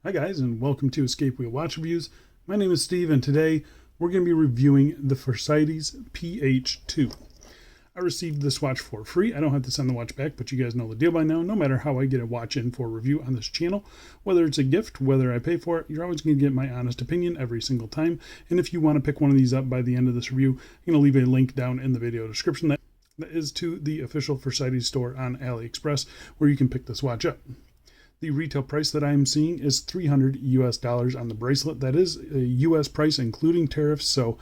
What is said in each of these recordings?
Hi guys, and welcome to Escape Wheel Watch Reviews. My name is Steve, and today we're going to be reviewing the Phorcydes Ph2. I received this watch for free. I don't have to send the watch back, but you guys know the deal by now. No matter how I get a watch in for review on this channel, whether it's a gift, whether I pay for it, you're always going to get my honest opinion every single time. And if you want to pick one of these up by the end of this review, I'm going to leave a link down in the video description that is to the official Phorcydes store on AliExpress, where you can pick this watch up. The retail price that I'm seeing is $300 US on the bracelet. That is a US price including tariffs, so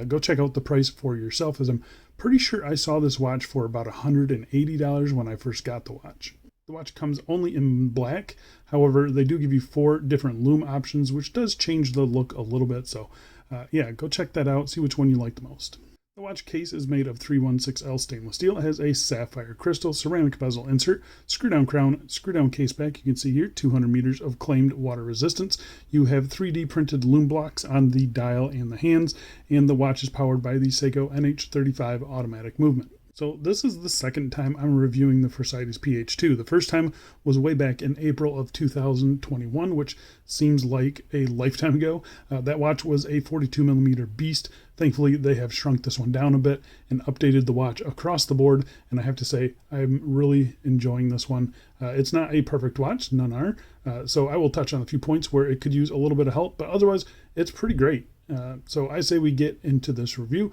go check out the price for yourself, as I'm pretty sure I saw this watch for about $180 when I first got the watch. The watch comes only in black. However, they do give you 4 different lume options, which does change the look a little bit. So yeah, go check that out, see which one you like the most. The watch case is made of 316L stainless steel. It has a sapphire crystal ceramic bezel insert, screw down crown, screw down case back. You can see here 200 meters of claimed water resistance. You have 3D printed lume blocks on the dial and the hands, and the watch is powered by the Seiko NH35 automatic movement. So this is the second time I'm reviewing the Phorcydes Ph2. The first time was way back in April of 2021, which seems like a lifetime ago. That watch was a 42mm beast. Thankfully, they have shrunk this one down a bit and updated the watch across the board, and I have to say I'm really enjoying this one. It's not a perfect watch, none are, so I will touch on a few points where it could use a little bit of help, but otherwise it's pretty great. So I say we get into this review.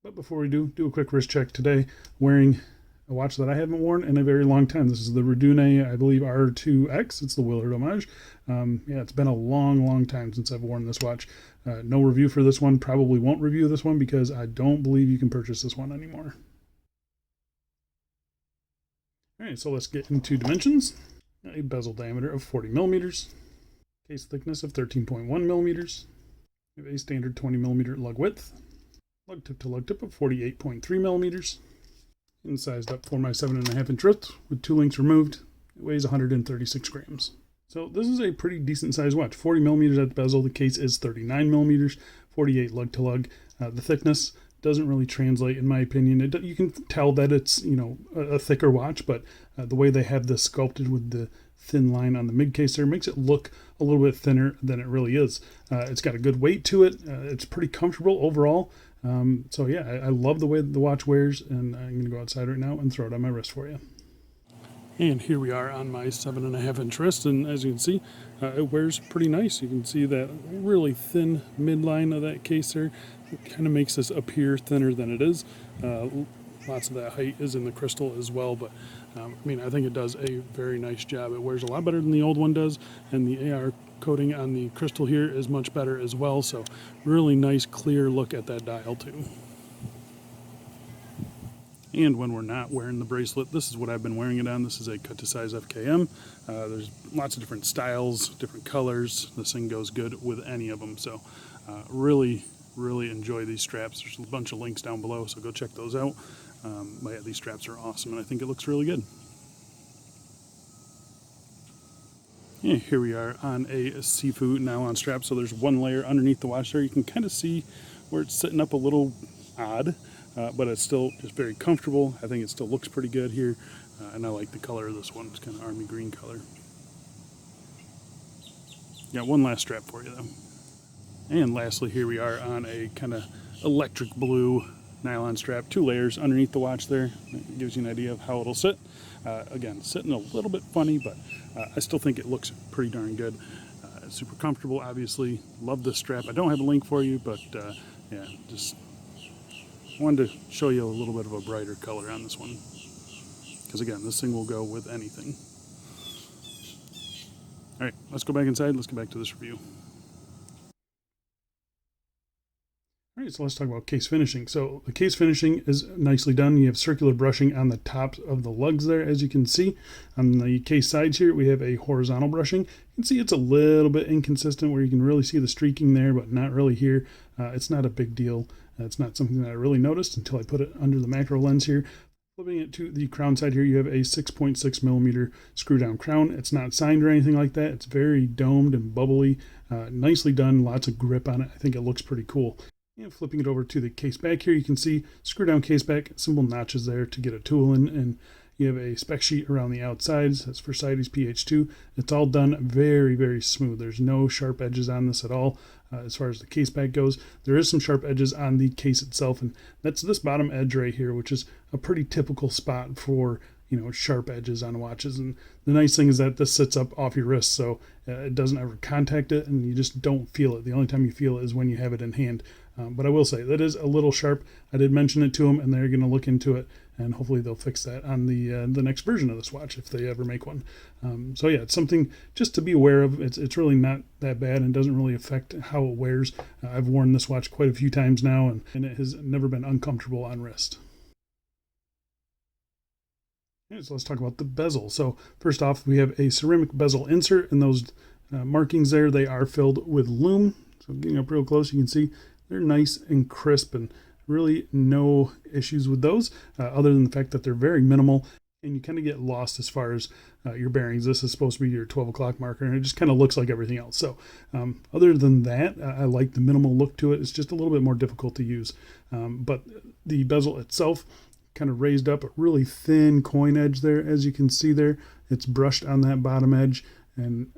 But before we do a quick wrist check today, wearing a watch that I haven't worn in a very long time. This is the Redune, I believe, R2X. It's the Willard homage. Yeah, it's been a long time since I've worn this watch. No review for this one. Probably won't review this one because I don't believe you can purchase this one anymore. All right, so let's get into dimensions. A bezel diameter of 40mm. Case thickness of 13.1 millimeters. We have a standard 20mm lug width. Lug tip to lug tip of 48.3 millimeters. And sized up for my 7.5 inch wrist with 2 links removed. It weighs 136 grams. So this is a pretty decent sized watch. 40 millimeters at the bezel. The case is 39 millimeters, 48 lug to lug. The thickness doesn't really translate, in my opinion. You can tell that it's, you know, a thicker watch, but the way they have this sculpted with the thin line on the mid case there makes it look a little bit thinner than it really is. It's got a good weight to it. It's pretty comfortable overall. So yeah, I love the way the watch wears, and I'm going to go outside right now and throw it on my wrist for you. And here we are on my 7.5 inch wrist, and as you can see, it wears pretty nice. You can see that really thin midline of that case there. It kind of makes this appear thinner than it is. Lots of that height is in the crystal as well, but I mean, I think it does a very nice job. It wears a lot better than the old one does, and the AR coating on the crystal here is much better as well, so really nice clear look at that dial too. And when we're not wearing the bracelet, this is what I've been wearing it on. This is a cut to size FKM. There's lots of different styles, different colors. This thing goes good with any of them, so really enjoy these straps. There's a bunch of links down below, so go check those out. But yeah, these straps are awesome, and I think it looks really good. Yeah, here we are on a Sifu nylon strap. So there's one layer underneath the watch there. You can kind of see where it's sitting up a little odd, but it's still just very comfortable. I think it still looks pretty good here, and I like the color of this one. It's kind of army green color. Got one last strap for you though. And lastly, here we are on a kind of electric blue nylon strap, 2 layers underneath the watch there. It gives you an idea of how it'll sit. Again, sitting a little bit funny, but I still think it looks pretty darn good. Super comfortable, obviously. Love this strap. I don't have a link for you, but yeah, just wanted to show you a little bit of a brighter color on this one. Because again, this thing will go with anything. All right, let's go back inside. Let's get back to this review. All right, so let's talk about case finishing. So the case finishing is nicely done. You have circular brushing on the tops of the lugs there, as you can see. On the case sides here, we have a horizontal brushing. You can see it's a little bit inconsistent where you can really see the streaking there, but not really here. It's not a big deal. It's not something that I really noticed until I put it under the macro lens here. Flipping it to the crown side here, you have a 6.6 millimeter screw down crown. It's not signed or anything like that. It's very domed and bubbly. Nicely done, lots of grip on it. I think it looks pretty cool. And flipping it over to the case back here, you can see screw down case back, simple notches there to get a tool in, and You have a spec sheet around the outsides. That's Phorcydes Ph2. It's all done very, very smooth. There's no sharp edges on this at all. As far as the case back goes, there is some sharp edges on the case itself, and that's this bottom edge right here, which is a pretty typical spot for, you know, sharp edges on watches. And the nice thing is that this sits up off your wrist, so it doesn't ever contact it, and you just don't feel it. The only time you feel it is when you have it in hand. But I will say that is a little sharp. I did mention it to them, and they're going to look into it, and hopefully they'll fix that on the next version of this watch if they ever make one. So yeah, it's something just to be aware of. It's really not that bad and doesn't really affect how it wears. I've worn this watch quite a few times now, and it has never been uncomfortable on wrist. So let's talk about the bezel. So first off, we have a ceramic bezel insert, and those markings there, they are filled with Lume. So getting up real close, you can see they're nice and crisp, and really no issues with those other than the fact that they're very minimal, and you kind of get lost as far as your bearings. This is supposed to be your 12 o'clock marker, and it just kind of looks like everything else. So other than that, I like the minimal look to it. It's just a little bit more difficult to use. But the bezel itself, kind of raised up, a really thin coin edge there. As you can see there, it's brushed on that bottom edge, and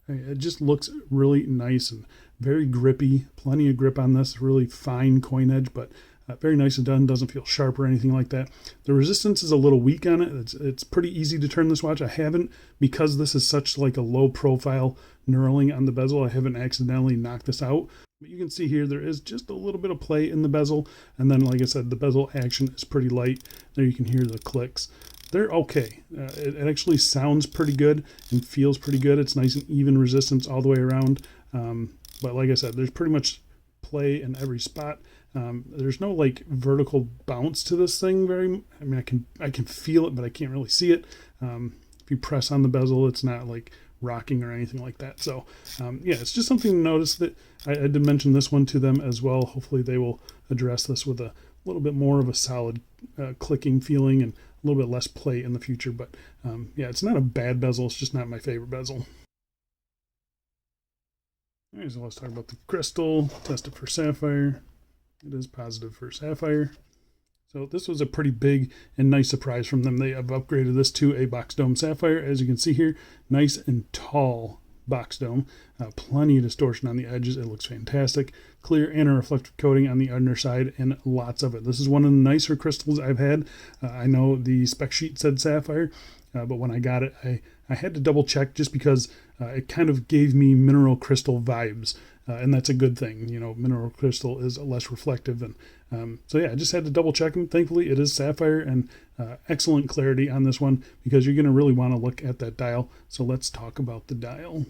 it just looks really nice and very grippy. Plenty of grip on this, really fine coin edge, but very nicely done. Doesn't feel sharp or anything like that. The resistance is a little weak on it. It's pretty easy to turn this watch. I haven't, because this is such like a low profile knurling on the bezel, I haven't accidentally knocked this out. But you can see here there is just a little bit of play in the bezel, and then like I said, the bezel action is pretty light. There you can hear the clicks. They're okay. It actually sounds pretty good and feels pretty good. It's nice and even resistance all the way around. But like I said, there's pretty much play in every spot. There's no like vertical bounce to this thing. I mean, I can feel it, but I can't really see it. If you press on the bezel, it's not like rocking or anything like that. So yeah, it's just something to notice. That I did mention this one to them as well. Hopefully they will address this with a little bit more of a solid clicking feeling and a little bit less play in the future. But yeah, it's not a bad bezel. It's just not my favorite bezel. All right, so let's talk about the crystal. Test it for sapphire. It is positive for sapphire. So this was a pretty big and nice surprise from them. They have upgraded this to a box dome sapphire. As you can see here, nice and tall box dome. Plenty of distortion on the edges. It looks fantastic. Clear anti-reflective coating on the underside, and lots of it. This is one of the nicer crystals I've had. I know the spec sheet said sapphire, but when I got it, I had to double check just because it kind of gave me mineral crystal vibes. And that's a good thing. You know, mineral crystal is less reflective. And so yeah, I just had to double check them. Thankfully, it is sapphire, and excellent clarity on this one, because you're going to really want to look at that dial. So let's talk about the dial.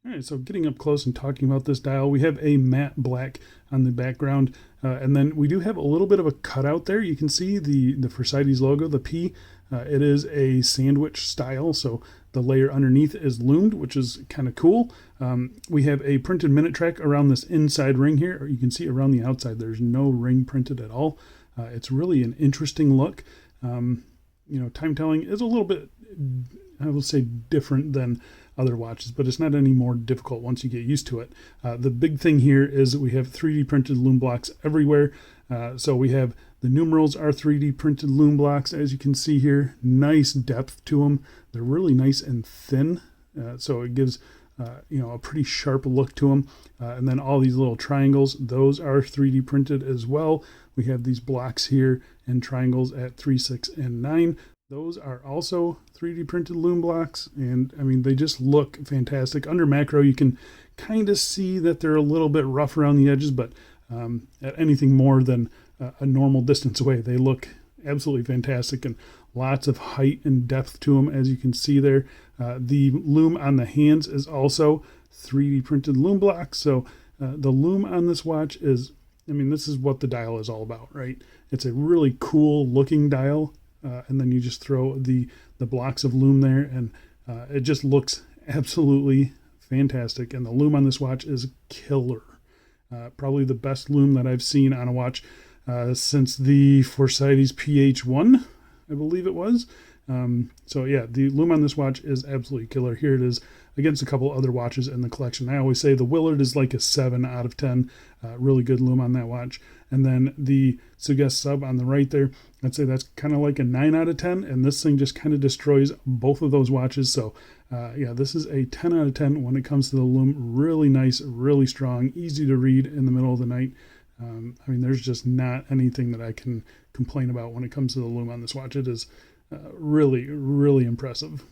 All right, so getting up close and talking about this dial, we have a matte black on the background, and then we do have a little bit of a cutout there. You can see the Phorcydes logo, the P. It is a sandwich style, so the layer underneath is loomed, which is kind of cool. We have a printed minute track around this inside ring here, or you can see around the outside there's no ring printed at all. It's really an interesting look. You know, time telling is a little bit, I will say, different than other watches, but it's not any more difficult once you get used to it. The big thing here is that we have 3D printed loom blocks everywhere. So we have the numerals are 3D printed loom blocks, as you can see here. Nice depth to them. They're really nice and thin, so it gives you know, a pretty sharp look to them. And then all these little triangles, those are 3D printed as well. We have these blocks here and triangles at 3, 6, and 9. Those are also 3D printed loom blocks, and I mean, they just look fantastic. Under macro, you can kind of see that they're a little bit rough around the edges, but at anything more than a normal distance away, they look absolutely fantastic, and lots of height and depth to them, as you can see there. The loom on the hands is also 3D printed loom blocks, so the loom on this watch is, I mean, this is what the dial is all about, right? It's a really cool looking dial. And then you just throw the blocks of loom there, and it just looks absolutely fantastic. And the loom on this watch is killer. Probably the best loom that I've seen on a watch since the Phorcydes Ph2, I believe it was. So yeah, the loom on this watch is absolutely killer. Here it is against a couple other watches in the collection. I always say the Willard is like a 7 out of 10. Really good loom on that watch. And then the Suggest sub on the right there, I'd say that's kind of like a 9 out of 10. And this thing just kind of destroys both of those watches. So yeah, this is a 10 out of 10 when it comes to the Lume. Really nice, really strong, easy to read in the middle of the night. I mean, there's just not anything that I can complain about when it comes to the Lume on this watch. It is really, really impressive.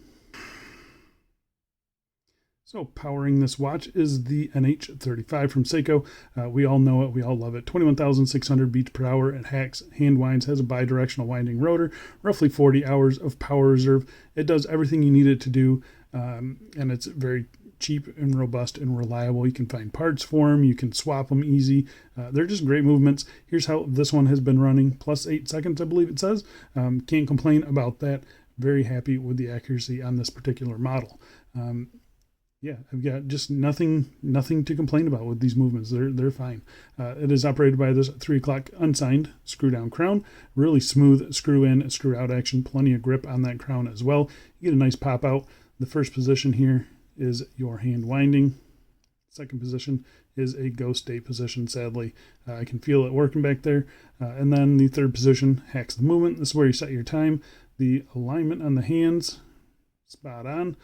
So powering this watch is the NH35 from Seiko. We all know it. We all love it. 21,600 beats per hour. It hacks, hand winds, has a bidirectional winding rotor, roughly 40 hours of power reserve. It does everything you need it to do, and it's very cheap and robust and reliable. You can find parts for them. You can swap them easy. They're just great movements. Here's how this one has been running. Plus 8 seconds, I believe it says. Can't complain about that. Very happy with the accuracy on this particular model. Yeah, I've got just nothing to complain about with these movements. They're fine. It is operated by this 3 o'clock unsigned screw down crown. Really smooth screw in, screw out action. Plenty of grip on that crown as well. You get a nice pop out. The first position here is your hand winding. Second position is a go state position. Sadly, I can feel it working back there. And then the third position hacks the movement. This is where you set your time. The alignment on the hands, spot on.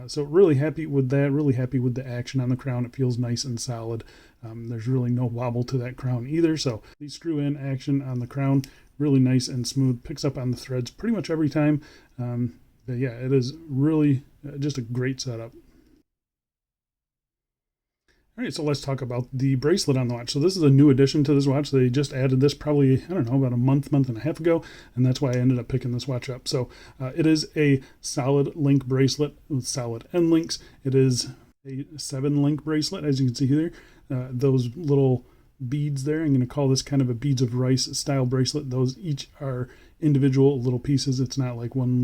So really happy with that, really happy with the action on the crown. It feels nice and solid. There's really no wobble to that crown either. So the screw in action on the crown, really nice and smooth, picks up on the threads pretty much every time. But yeah, it is really just a great setup. All right, so let's talk about the bracelet on the watch. So this is a new addition to this watch. They just added this probably, I don't know, about a month and a half ago, and that's why I ended up picking this watch up. So it is a solid link bracelet with solid end links. It is a 7-link bracelet, as you can see here. Those little beads there, I'm going to call this kind of a beads of rice style bracelet. Those each are individual little pieces. It's not like one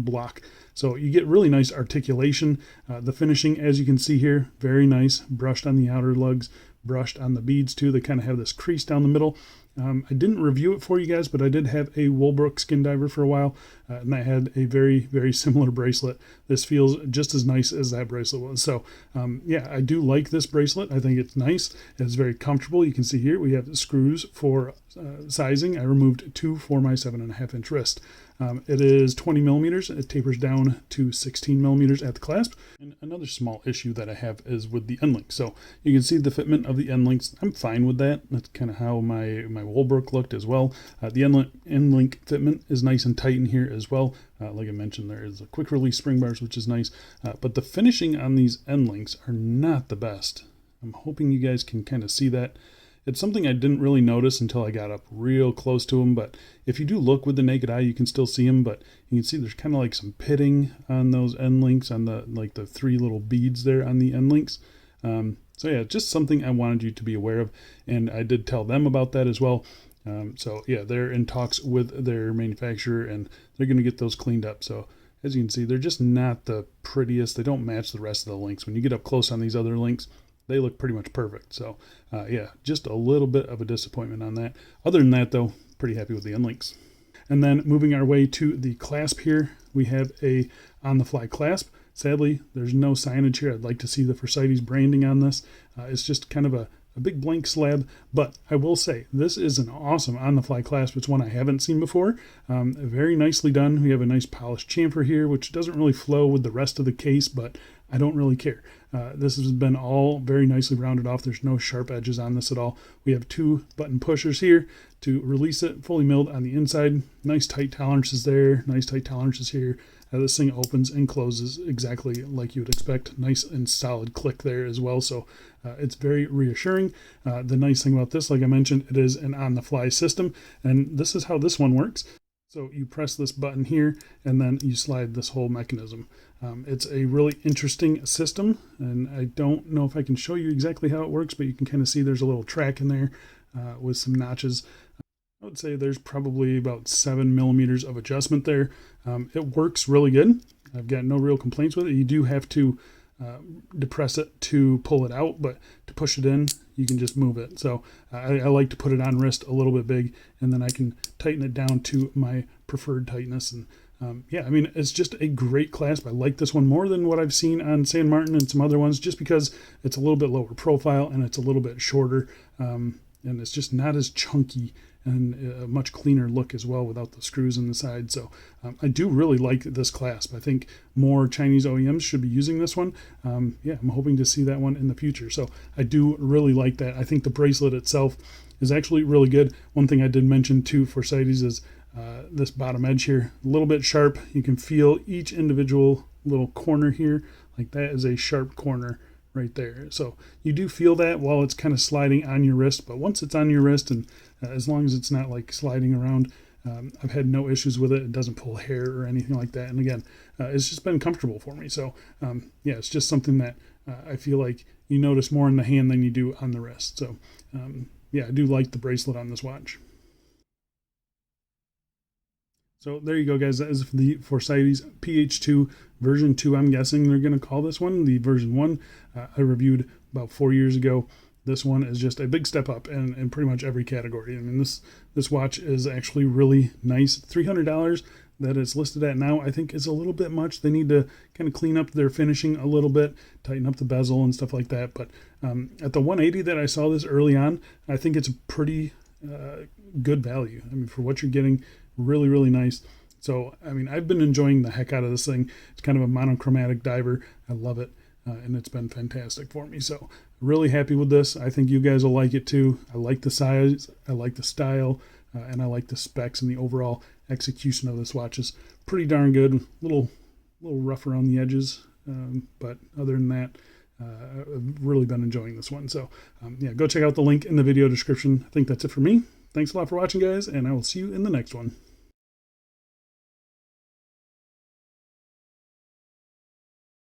block. So you get really nice articulation. The finishing, as you can see here, very nice. Brushed on the outer lugs, brushed on the beads too. They kind of have this crease down the middle. I didn't review it for you guys, but I did have a Woolbrook skin diver for a while, and I had a very, very similar bracelet. This feels just as nice as that bracelet was. So yeah, I do like this bracelet. I think it's nice. It's very comfortable. You can see here we have screws for sizing. I removed 2 for my 7.5 inch wrist. It is 20 millimeters. It tapers down to 16 millimeters at the clasp. And another small issue that I have is with the end links. So you can see the fitment of the end links. I'm fine with that. That's kind of how my Woolbrook looked as well. The end link fitment is nice and tight in here as well. Like I mentioned, there is a quick release spring bars, which is nice. But the finishing on these end links are not the best. I'm hoping you guys can kind of see that. It's something I didn't really notice until I got up real close to them, but if you do look with the naked eye, you can still see them, but you can see there's kind of like some pitting on those end links, on the 3 little beads there on the end links. So yeah, just something I wanted you to be aware of, and I did tell them about that as well. So yeah, they're in talks with their manufacturer, and they're going to get those cleaned up. So as you can see, they're just not the prettiest. They don't match the rest of the links. When you get up close on these other links, they look pretty much perfect. So yeah, just a little bit of a disappointment on that. Other than that though, pretty happy with the end links. And then moving our way to the clasp here, we have a on-the-fly clasp. Sadly, there's no signage here. I'd like to see the Phorcydes branding on this. It's just kind of a big blank slab, but I will say this is an awesome on-the-fly clasp. It's one I haven't seen before. Very nicely done. We have a nice polished chamfer here, which doesn't really flow with the rest of the case, but I don't really care. This has been all very nicely rounded off. There's no sharp edges on this at all. We have 2 button pushers here to release it, fully milled on the inside. Nice tight tolerances there, nice tight tolerances here. This thing opens and closes exactly like you would expect. Nice and solid click there as well. So it's very reassuring. The nice thing about this, like I mentioned, it is an on-the-fly system, and this is how this one works. So you press this button here, and then you slide this whole mechanism. It's a really interesting system, and I don't know if I can show you exactly how it works, but you can kind of see there's a little track in there with some notches. I would say there's probably about 7 millimeters of adjustment there. It works really good. I've got no real complaints with it. You do have to depress it to pull it out, but to push it in, you can just move it. So I like to put it on wrist a little bit big, and then I can tighten it down to my preferred tightness. And yeah, I mean, it's just a great clasp. I like this one more than what I've seen on San Martin and some other ones, just because it's a little bit lower profile and it's a little bit shorter. and it's just not as chunky and a much cleaner look as well without the screws in the side. So I do really like this clasp. I think more Chinese OEMs should be using this one. Yeah, I'm hoping to see that one in the future. So I do really like that. I think the bracelet itself is actually really good. One thing I did mention too for Phorcydes is this bottom edge here, a little bit sharp. You can feel each individual little corner here. Like that is a sharp corner right there. So you do feel that while it's kind of sliding on your wrist, but once it's on your wrist, and as long as it's not like sliding around, I've had no issues with it. It doesn't pull hair or anything like that. And again, it's just been comfortable for me. So yeah, it's just something that I feel like you notice more in the hand than you do on the wrist. So yeah, I do like the bracelet on this watch. So there you go, guys. That is the Phorcydes Ph2 version 2. I'm guessing they're going to call this one the version 1. I reviewed about 4 years ago. This one is just a big step up in pretty much every category. I mean, this watch is actually really nice. $300 that it's listed at now, I think is a little bit much. They need to kind of clean up their finishing a little bit, tighten up the bezel and stuff like that. But at the 180 that I saw this early on, I think it's a pretty good value. I mean, for what you're getting, really, really nice. So, I mean, I've been enjoying the heck out of this thing. It's kind of a monochromatic diver. I love it. And it's been fantastic for me. So, really happy with this. I think you guys will like it too. I like the size, I like the style, and I like the specs, and the overall execution of this watch is pretty darn good. A little rough around the edges, but other than that, I've really been enjoying this one. So, yeah, go check out the link in the video description. I think that's it for me. Thanks a lot for watching, guys, and I will see you in the next one.